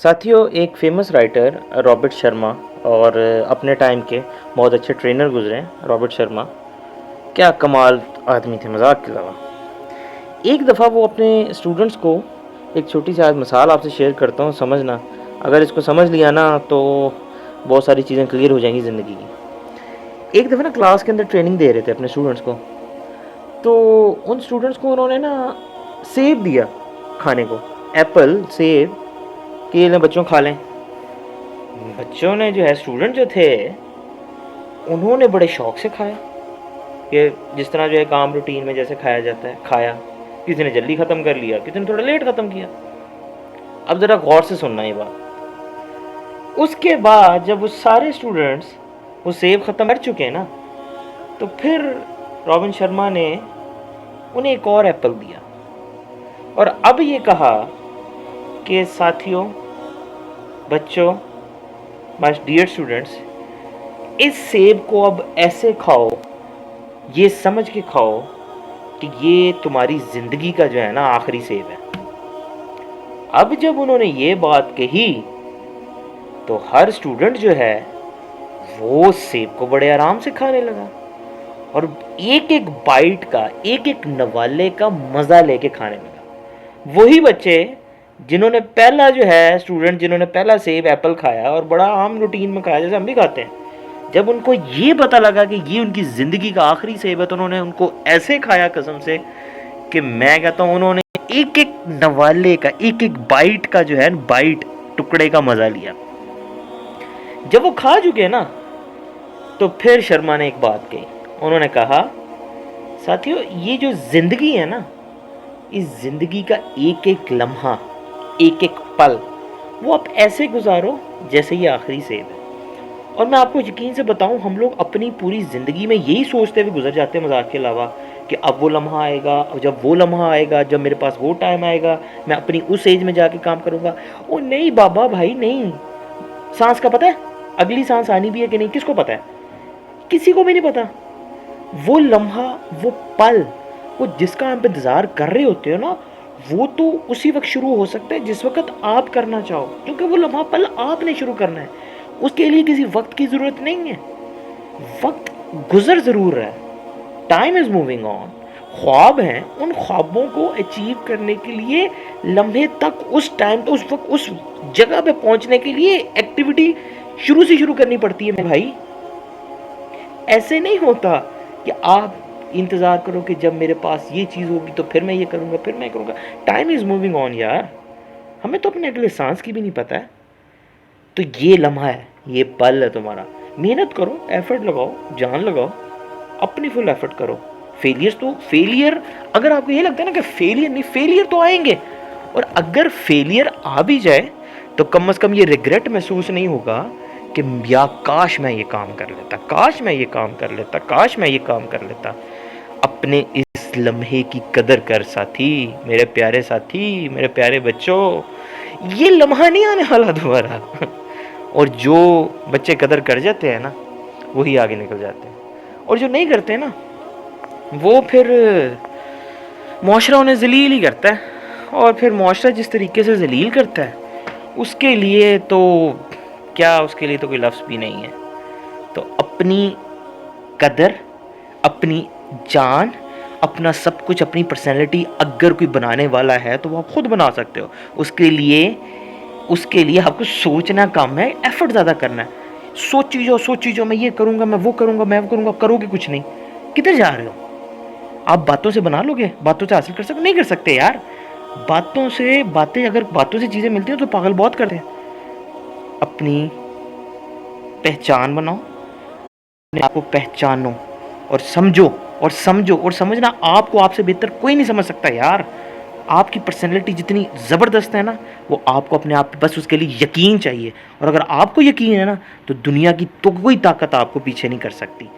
साथियों, एक famous writer Robert Sharma और अपने टाइम के बहुत अच्छे ट्रेनर गुज़रे हैं रॉबर्ट शर्मा। क्या कमाल आदमी थे, मज़ाक के अलावा। एक दफ़ा वो अपने स्टूडेंट्स को एक छोटी सी आज मिसाल आपसे शेयर करता हूँ, समझना। अगर इसको समझ लिया ना तो बहुत सारी चीज़ें क्लियर हो जाएंगी ज़िंदगी की। एक दफ़ा ना क्लास के अंदर ट्रेनिंग दे रहे थे अपने स्टूडेंट्स को, तो उन स्टूडेंट्स को उन्होंने ना सेब दिया खाने को, एप्पल, सेब, कि ये लें बच्चों खा लें। बच्चों ने जो है, स्टूडेंट जो थे, उन्होंने बड़े शौक से खाया। ये जिस तरह जो है काम रूटीन में जैसे खाया जाता है, खाया। किसी ने जल्दी ख़त्म कर लिया, किसी ने थोड़ा लेट ख़त्म किया। अब ज़रा गौर से सुनना ये बात। उसके बाद जब वो सारे स्टूडेंट्स वो सेब ख़त्म कर चुके हैं ना, तो फिर रॉबिन शर्मा ने उन्हें एक और एप्पल दिया और अब ये कहा कि साथियों, बच्चों, माय डियर स्टूडेंट्स, इस सेब को अब ऐसे खाओ, ये समझ के खाओ कि ये तुम्हारी ज़िंदगी का जो है ना आखिरी सेब है। अब जब उन्होंने ये बात कही तो हर स्टूडेंट जो है वो सेब को बड़े आराम से खाने लगा और एक एक बाइट का, एक एक नवाले का मज़ा लेके खाने लगा। वही बच्चे जिन्होंने पहला जो है स्टूडेंट जिन्होंने पहला सेब एप्पल खाया और बड़ा आम रूटीन में खाया जैसे हम भी खाते हैं, जब उनको ये पता लगा कि ये उनकी ज़िंदगी का आखिरी सेब है तो उन्होंने उनको ऐसे खाया कसम से कि मैं कहता हूँ उन्होंने एक एक नवाले का, एक एक बाइट का जो है बाइट टुकड़े का मज़ा लिया। जब वो खा चुके ना, तो फिर शर्मा ने एक बात कही। उन्होंने कहा, साथियों, ये जो ज़िंदगी है ना, इस ज़िंदगी का एक एक लम्हा, एक एक पल वो आप ऐसे गुजारो जैसे ये आखिरी सेब है। और मैं आपको यकीन से बताऊं, हम लोग अपनी पूरी ज़िंदगी में यही सोचते हुए गुजर जाते हैं मजाक के अलावा कि अब वो लम्हा आएगा, और जब वो लम्हा आएगा, जब मेरे पास वो टाइम आएगा, मैं अपनी उस एज में जाके काम करूँगा। ओ नहीं बाबा भाई, नहीं। सांस का पता है अगली सांस आनी भी है कि नहीं? किसको पता है? किसी को भी नहीं पता। वो लम्हा, वो पल, वो जिसका आप इंतज़ार कर रहे होते हो ना, वो तो उसी वक्त शुरू हो सकता है जिस वक्त आप करना चाहो, क्योंकि वो लम्हा पल आपने शुरू करना है। उसके लिए किसी वक्त की ज़रूरत नहीं है। वक्त गुजर ज़रूर रहा है, टाइम इज़ मूविंग ऑन। ख्वाब हैं, उन ख्वाबों को अचीव करने के लिए लम्हे तक, उस टाइम पे, उस वक्त, उस जगह पे पहुंचने के लिए एक्टिविटी शुरू से शुरू करनी पड़ती है मेरे भाई। ऐसे नहीं होता कि आप इंतज़ार करो कि जब मेरे पास ये चीज़ होगी तो फिर मैं ये करूँगा, फिर मैं करूँगा। टाइम इज़ मूविंग ऑन यार। हमें तो अपने अगले सांस की भी नहीं पता है। तो ये लम्हा है, ये पल है तुम्हारा। मेहनत करो, एफर्ट लगाओ, जान लगाओ, अपनी फुल एफर्ट करो। फेलियर, अगर आपको ये लगता है ना कि फेलियर तो आएंगे, और अगर फेलियर आ भी जाए तो कम से कम ये रिग्रेट महसूस नहीं होगा कि या काश मैं ये काम कर लेता, काश मैं ये काम कर लेता, काश मैं ये काम कर लेता। अपने इस लम्हे की कदर कर साथी, मेरे प्यारे साथी, मेरे प्यारे बच्चों। ये लम्हा नहीं आने वाला दोबारा। और जो बच्चे कदर कर जाते हैं ना, वही आगे निकल जाते हैं, और जो नहीं करते ना, वो फिर मुआशरा उन्हें ज़लील ही करता है। और फिर मुआशरा जिस तरीके से ज़लील करता है, उसके लिए तो क्या, उसके लिए तो कोई लफ्ज़ भी नहीं है। तो अपनी कदर, अपनी जान, अपना सब कुछ, अपनी पर्सनैलिटी अगर कोई बनाने वाला है तो वो आप खुद बना सकते हो। उसके लिए आपको सोचना कम है, एफर्ट ज़्यादा करना है। सोची जो मैं ये करूँगा, मैं वो करूँगा, करोगे कुछ नहीं। किधर जा रहे हो? आप बातों से बना लोगे, बातों से हासिल कर सकते? नहीं कर सकते यार। अगर बातों से चीज़ें मिलती हैं तो पागल बहुत करते हैं। अपनी पहचान बनाओ, अपने आप को पहचानो और समझो, और समझना, आपको आपसे बेहतर कोई नहीं समझ सकता यार। आपकी पर्सनैलिटी जितनी ज़बरदस्त है ना, वो आपको अपने आप, बस उसके लिए यकीन चाहिए। और अगर आपको यकीन है ना, तो दुनिया की तो कोई ताकत आपको पीछे नहीं कर सकती।